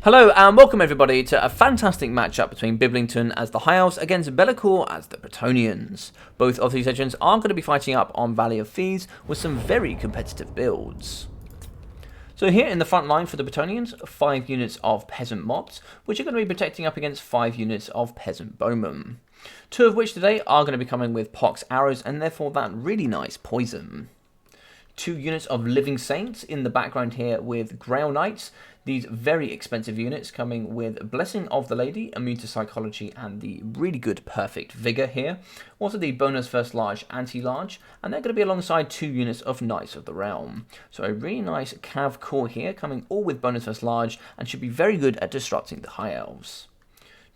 Hello and welcome everybody to a fantastic matchup between Biblington as the High Elves against Bellicourt as the Bretonnians. Both of these legends are going to be fighting up on Valley of Thieves with some very competitive builds. So here in the front line for the Bretonnians, 5 units of Peasant Mobs, which are going to be protecting up against 5 units of Peasant Bowmen. 2 of which today are going to be coming with Pox Arrows and therefore that really nice poison. 2 units of Living Saints in the background here with Grail Knights. These very expensive units coming with Blessing of the Lady, Immune to Psychology, and the really good Perfect Vigor here. Also the bonus First Large, Anti-Large, and they're going to be alongside 2 units of Knights of the Realm. So a really nice Cav core here, coming all with bonus First Large, and should be very good at disrupting the High Elves.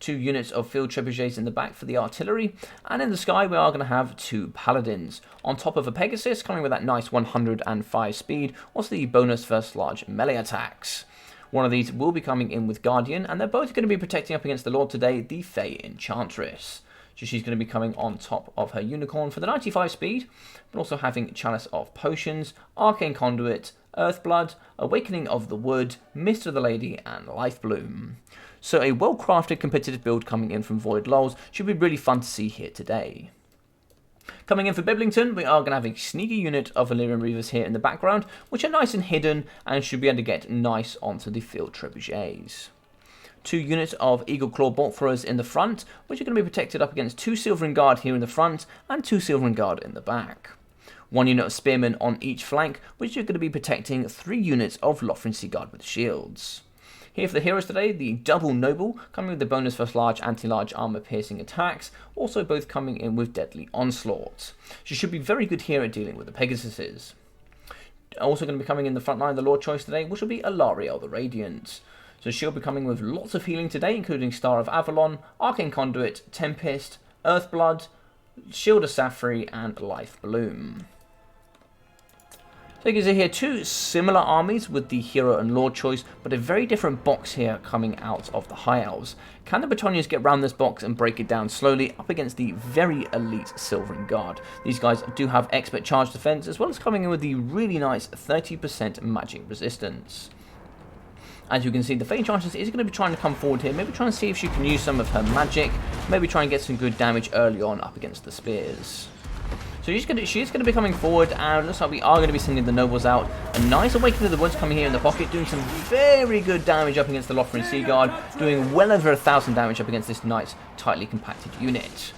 2 units of Field Trebuchets in the back for the artillery, and in the sky we are going to have 2 Paladins, on top of a Pegasus coming with that nice 105 speed, also the bonus First Large melee attacks. One of these will be coming in with Guardian, and they're both going to be protecting up against the Lord today, the Fey Enchantress. So she's going to be coming on top of her Unicorn for the 95 speed, but also having Chalice of Potions, Arcane Conduit, Earthblood, Awakening of the Wood, Mist of the Lady, and Life Bloom. So a well-crafted competitive build coming in from Voidlolz should be really fun to see here today. Coming in for Biblington, we are going to have a sneaky unit of Valyrian Reavers here in the background, which are nice and hidden and should be able to get nice onto the Field Trebuchets. 2 units of Eagle Claw Bolt Throwers in the front, which are going to be protected up against 2 Silvering Guard here in the front and 2 Silvering Guard in the back. 1 unit of Spearmen on each flank, which are going to be protecting 3 units of Lothran Sea Guard with shields. Here for the heroes today, the Double Noble, coming with the bonus First Large, Anti-Large Armor Piercing attacks, also both coming in with Deadly Onslaught. She should be very good here at dealing with the Pegasuses. Also going to be coming in the front line, the Lord Choice today, which will be Alariel the Radiant. So she'll be coming with lots of healing today, including Star of Avalon, Arcane Conduit, Tempest, Earthblood, Shield of Saphri, and Life Bloom. So you can see here 2 similar armies with the Hero and Lord Choice, but a very different box here coming out of the High Elves. Can the Bretonnians get around this box and break it down slowly up against the very elite Silvering Guard? These guys do have expert charge defense, as well as coming in with the really nice 30% magic resistance. As you can see, the Fey Enchantress is going to be trying to come forward here, maybe trying to see if she can use some of her magic, maybe try and get some good damage early on up against the spears. So she's going to be coming forward, and it looks like we are going to be sending the Nobles out. A nice Awakening of the Woods coming here in the pocket, doing some very good damage up against the Lothran Sea Guard, doing well over 1,000 damage up against this nice, tightly compacted unit.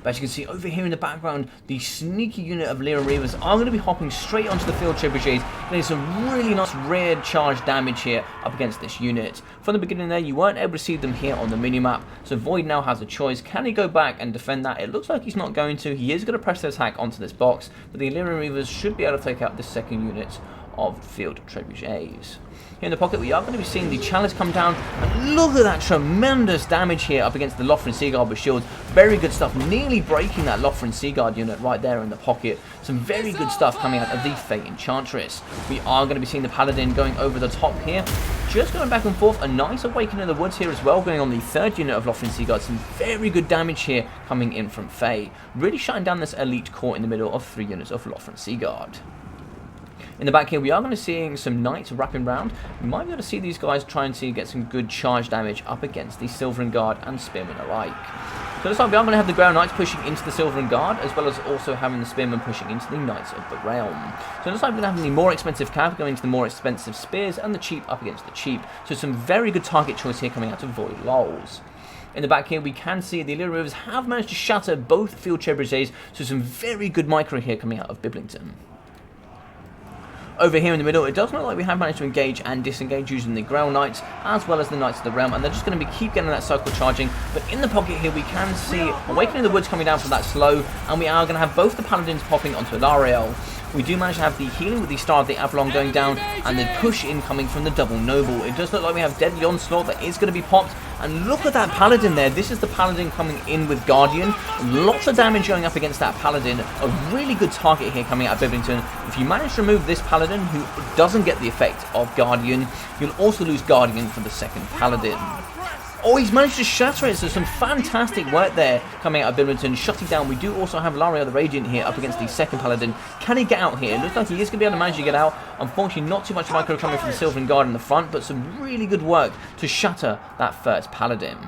But as you can see over here in the background, the sneaky unit of Valyrian Reavers are going to be hopping straight onto the Field Trebuchets, getting some really nice rare charge damage here up against this unit. From the beginning there, you weren't able to see them here on the minimap, so Void now has a choice. Can he go back and defend that? It looks like he's not going to. He is going to press the attack onto this box, but the Valyrian Reavers should be able to take out this second unit of Field Trebuchets. Here in the pocket, we are going to be seeing the Chalice come down, and look at that tremendous damage here up against the Lothran Sea Guard with shields. Very good stuff, nearly breaking that Lothran Sea Guard unit right there in the pocket. Some very good stuff coming out of the Fey Enchantress. We are going to be seeing the Paladin going over the top here, just going back and forth. A nice Awakening in the Woods here as well, going on the 3rd unit of Lothran Sea Guard. Some very good damage here coming in from Fey, really shutting down this elite core in the middle of 3 units of Lothran Sea Guard. In the back here, we are going to see some Knights wrapping round. We might be able to see these guys try and get some good charge damage up against the Silvering Guard and Spearmen alike. So this time we are going to have the Grail Knights pushing into the Silvering Guard, as well as also having the Spearmen pushing into the Knights of the Realm. So this time we're going to have the more expensive Cav going into the more expensive Spears, and the cheap up against the cheap. So some very good target choice here coming out of Voidlolz. In the back here, we can see the Valyrian Reavers have managed to shatter both Field Trebuchets, so some very good micro here coming out of Biblington. Over here in the middle, it does look like we have managed to engage and disengage using the Grail Knights as well as the Knights of the Realm, and they're just going to keep getting that cycle charging. But in the pocket here, we can see Awakening the Woods coming down for that slow, and we are going to have both the Paladins popping onto Alariel. We do manage to have the healing with the Star of the Avalon going down, and the push incoming from the Double Noble. It does look like we have Deadly Onslaught that is going to be popped, and look at that Paladin there. This is the Paladin coming in with Guardian. Lots of damage going up against that Paladin. A really good target here coming out of Biblington. If you manage to remove this Paladin, who doesn't get the effect of Guardian, you'll also lose Guardian for the second Paladin. Oh, he's managed to shatter it, so some fantastic work there coming out of Biblington, shutting down. We do also have Lario the Radiant here up against the second Paladin. Can he get out here? It looks like he is going to be able to manage to get out. Unfortunately, not too much micro coming from the Silvering Guard in the front, but some really good work to shatter that first Paladin.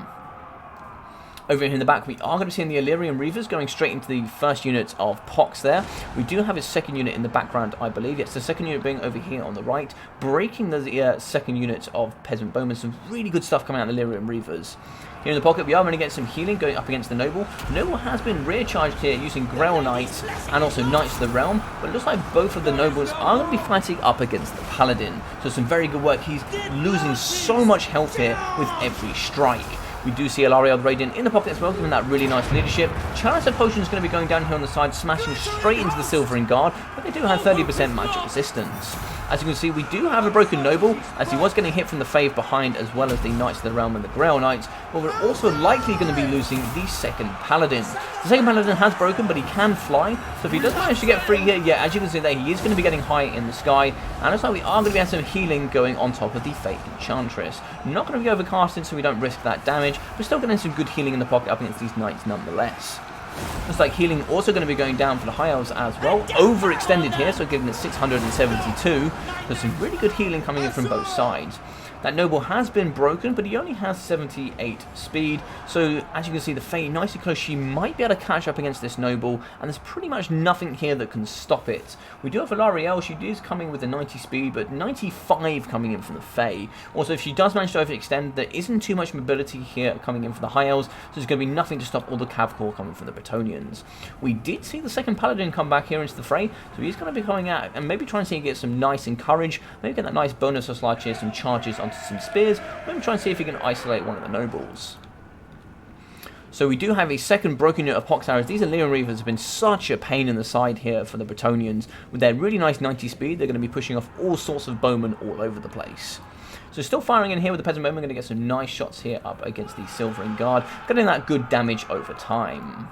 Over here in the back, we are going to be seeing the Illyrian Reavers going straight into the first unit of Pox there. We do have his second unit in the background, I believe. Yes, the second unit being over here on the right, breaking the second unit of Peasant Bowmen. Some really good stuff coming out of the Illyrian Reavers. Here in the pocket, we are going to get some healing going up against the Noble. The Noble has been rear charged here using Grail Knights and also Knights of the Realm, but it looks like both of the Nobles are going to be fighting up against the Paladin. So some very good work. He's losing so much health here with every strike. We do see Lario the Radiant in the pocket as well, giving that really nice leadership. Chalice Potion is going to be going down here on the side, smashing straight into the Silvering Guard, but they do have 30% magic resistance. As you can see, we do have a broken Noble, as he was getting hit from the Fave behind, as well as the Knights of the Realm and the Grail Knights, but we're also likely going to be losing the second Paladin. The second Paladin has broken, but he can fly, so if he does manage to get free here, yeah, as you can see there, he is going to be getting high in the sky, and looks like we are going to be having some healing going on top of the Fate Enchantress. Not going to be overcasted, so we don't risk that damage. We're still getting some good healing in the pocket up against these Knights nonetheless. Looks like healing also going to be going down for the High Elves as well. Overextended here, so giving it 672. There's some really good healing coming in from both sides. That Noble has been broken, but he only has 78 speed. So, as you can see, the Fae nicely close. She might be able to catch up against this Noble, and there's pretty much nothing here that can stop it. We do have Alarielle. She is coming with a 90 speed, but 95 coming in from the Fae. Also, if she does manage to overextend, there isn't too much mobility here coming in for the High Elves, so there's going to be nothing to stop all the Cav Corps coming from the Bretonnians. We did see the second Paladin come back here into the fray, so he's going to be coming out and maybe trying to see if he gets some nice encourage, maybe get that nice bonus of slide here, some charges onto some spears, maybe try and see if he can isolate one of the Nobles. So we do have a second broken unit of Pox Arrows. These Illyrian Reavers have been such a pain in the side here for the Bretonnians. With their really nice 90 speed, they're going to be pushing off all sorts of bowmen all over the place. So still firing in here with the Peasant Bowmen, going to get some nice shots here up against the Silvering Guard, getting that good damage over time.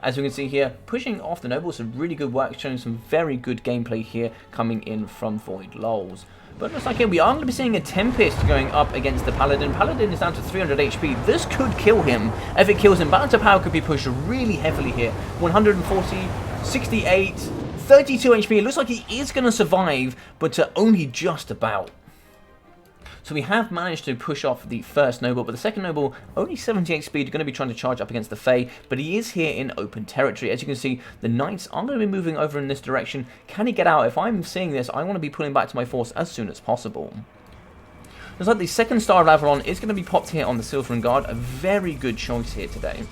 As we can see here, pushing off the Nobles, some really good work, showing some very good gameplay here coming in from Voidlolz. But it looks like here we are going to be seeing a Tempest going up against the Paladin. Paladin is down to 300 HP. This could kill him. If it kills him, Balance of Power could be pushed really heavily here. 140, 68, 32 HP. It looks like he is going to survive, but only just about. So we have managed to push off the first Noble, but the second Noble, only 78 speed, going to be trying to charge up against the Fae, but he is here in open territory. As you can see, the Knights are going to be moving over in this direction. Can he get out? If I'm seeing this, I want to be pulling back to my force as soon as possible. Looks like the second Star of Avalon is going to be popped here on the Silvering Guard. A very good choice here today.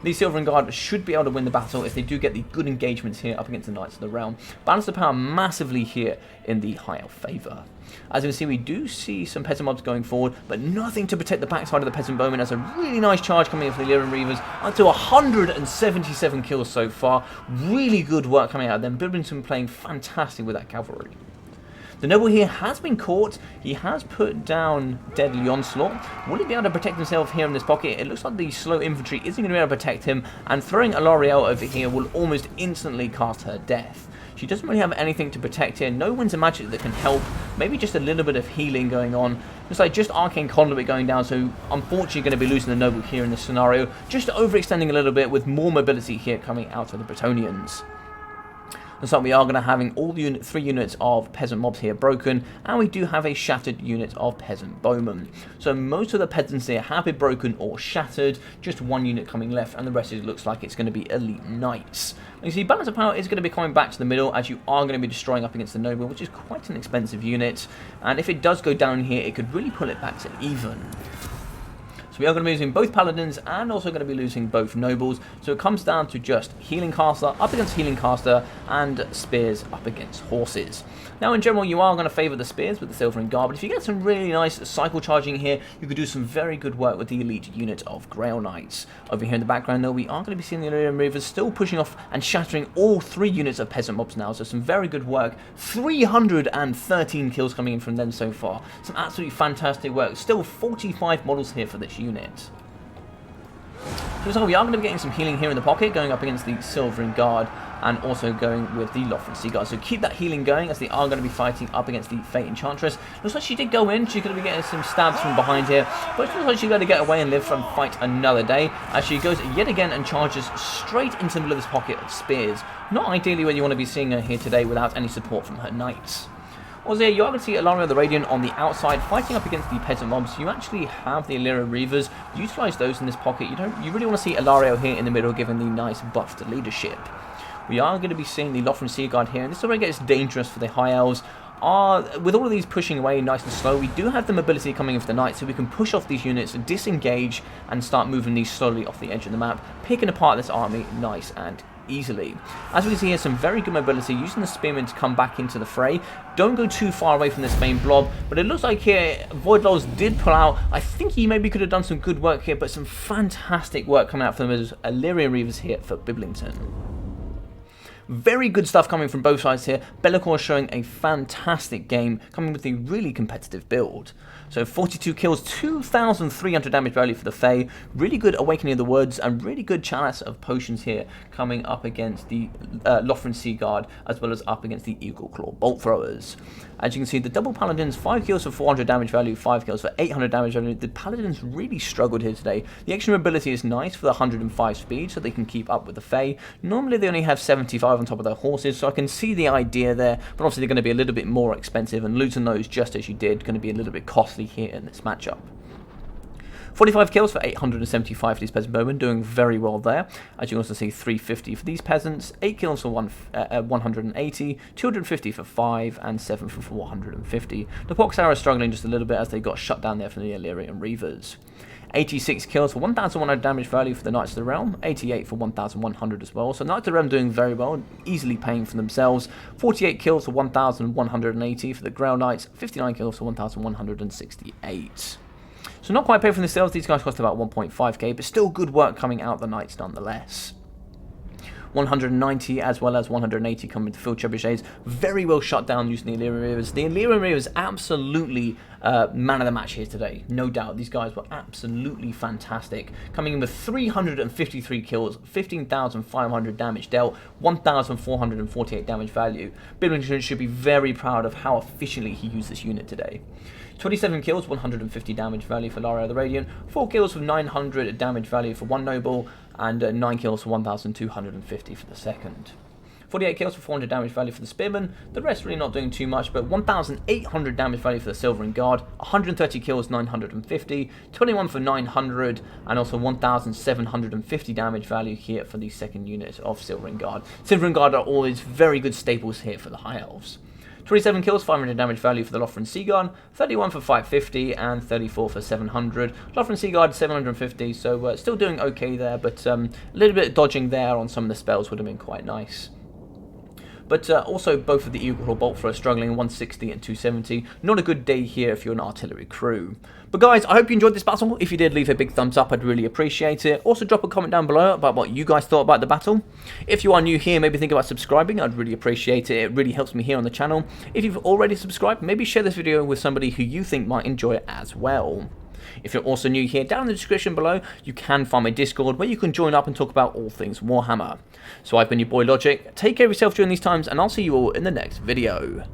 The Silvering Guard should be able to win the battle if they do get the good engagements here up against the Knights of the Realm. Balance of power massively here in the High Elf favour. As you can see, we do see some Peasant Mobs going forward, but nothing to protect the backside of the Peasant Bowmen. As a really nice charge coming in from the Illyrian Reavers, up to 177 kills so far. Really good work coming out of them. Biblington playing fantastic with that cavalry. The Noble here has been caught. He has put down Deadly Onslaught. Will he be able to protect himself here in this pocket? It looks like the slow infantry isn't going to be able to protect him, and throwing a L'Oreal over here will almost instantly cast her death. She doesn't really have anything to protect here. No winds of magic that can help. Maybe just a little bit of healing going on. Looks like just Arcane Conduit going down, so unfortunately going to be losing the Noble here in this scenario. Just overextending a little bit with more mobility here coming out of the Bretonnians. Looks like we are going to having all the 3 units of Peasant Mobs here broken, and we do have a shattered unit of Peasant Bowmen. So most of the peasants here have been broken or shattered, just 1 unit coming left, and the rest it looks like it's going to be Elite Knights. You see, Balance of Power is going to be coming back to the middle, as you are going to be destroying up against the Noble, which is quite an expensive unit, and if it does go down here, it could really pull it back to even. We are going to be losing both Paladins and also going to be losing both Nobles. So it comes down to just Healing Caster up against Healing Caster and Spears up against Horses. Now in general you are going to favour the Spears with the Silvering Guard, but if you get some really nice cycle charging here, you could do some very good work with the elite unit of Grail Knights. Over here in the background though, we are going to be seeing the Illyrian Reavers still pushing off and shattering all 3 units of Peasant Mobs now. So some very good work. 313 kills coming in from them so far. Some absolutely fantastic work. Still 45 models here for this unit. So we are going to be getting some healing here in the pocket, going up against the Silvering Guard. and also going with the Lothran Seaguard. So keep that healing going, as they are going to be fighting up against the Fate Enchantress. Looks like she did go in. She's going to be getting some stabs from behind here, but it looks like she's going to get away and live and fight another day, as she goes yet again and charges straight into the middle of this pocket of spears. Not ideally what you want to be seeing her here today without any support from her knights. Also, you are going to see Ilaria the Radiant on the outside fighting up against the peasant mobs. You actually have the Illyria Reavers. Utilise those in this pocket. You really want to see Ilario here in the middle, giving the nice buff to leadership. We are going to be seeing the Lothran Seaguard here, and this is where it gets dangerous for the High Elves. With all of these pushing away nice and slow, we do have the mobility coming in for the knights, so we can push off these units, disengage, and start moving these slowly off the edge of the map, picking apart this army nice and easily. As we can see here, some very good mobility, using the spearmen to come back into the fray. Don't go too far away from this main blob, but it looks like here Voidlolz did pull out. I think he maybe could have done some good work here, but some fantastic work coming out from those Illyria Reavers here for Biblington. Very good stuff coming from both sides here. Be'lakor showing a fantastic game, coming with a really competitive build. So 42 kills, 2,300 damage value for the Fae. Really good Awakening of the Woods, and really good Chalice of Potions here, coming up against the Lothran Seaguard, as well as up against the Eagle Claw Bolt Throwers. As you can see, the double Paladins, 5 kills for 400 damage value, 5 kills for 800 damage value. The Paladins really struggled here today. The extra mobility is nice for the 105 speed, so they can keep up with the Fae. Normally they only have 75 on top of their horses, so I can see the idea there, but obviously they're going to be a little bit more expensive, and losing those just as you did, going to be a little bit costly here in this matchup. 45 kills for 875 for these peasant bowmen, doing very well there. As you can also see, 350 for these peasants, 8 kills for 180, 250 for 5, and 7 for 450. The Poxar are struggling just a little bit as they got shut down there from the Illyrian Reavers. 86 kills for 1,100 damage value for the Knights of the Realm, 88 for 1,100 as well. So Knights of the Realm doing very well, easily paying for themselves. 48 kills for 1,180 for the Grail Knights, 59 kills for 1,168. So not quite paid for themselves. These guys cost about 1.5k, but still good work coming out the Knights nonetheless. 190 as well as 180 coming to field trebuchets. Very well shut down using the Illyrian Reavers. The Illyrian Reavers absolutely man of the match here today. No doubt. These guys were absolutely fantastic. Coming in with 353 kills, 15,500 damage dealt, 1,448 damage value. Biblington should be very proud of how efficiently he used this unit today. 27 kills, 150 damage value for Ilaria the Radiant, 4 kills for 900 damage value for one noble, and 9 kills for 1,250 for the second. 48 kills for 400 damage value for the Spearman, the rest really not doing too much, but 1,800 damage value for the Silvering Guard, 130 kills, 950, 21 for 900, and also 1,750 damage value here for the second unit of Silvering Guard. Silvering Guard are always very good staples here for the High Elves. 27 kills, 500 damage value for the Lothran Seaguard, 31 for 550, and 34 for 700. Lothran Seaguard 750, so still doing okay there, but a little bit of dodging there on some of the spells would have been quite nice. But also both of the Eagle Claw Bolt Thrower struggling, 160 and 270. Not a good day here if you're an artillery crew. But guys, I hope you enjoyed this battle. If you did, leave a big thumbs up. I'd really appreciate it. Also drop a comment down below about what you guys thought about the battle. If you are new here, maybe think about subscribing. I'd really appreciate it. It really helps me here on the channel. If you've already subscribed, maybe share this video with somebody who you think might enjoy it as well. If you're also new here, down in the description below, you can find my Discord where you can join up and talk about all things Warhammer. So I've been your boy Logic. Take care of yourself during these times, and I'll see you all in the next video.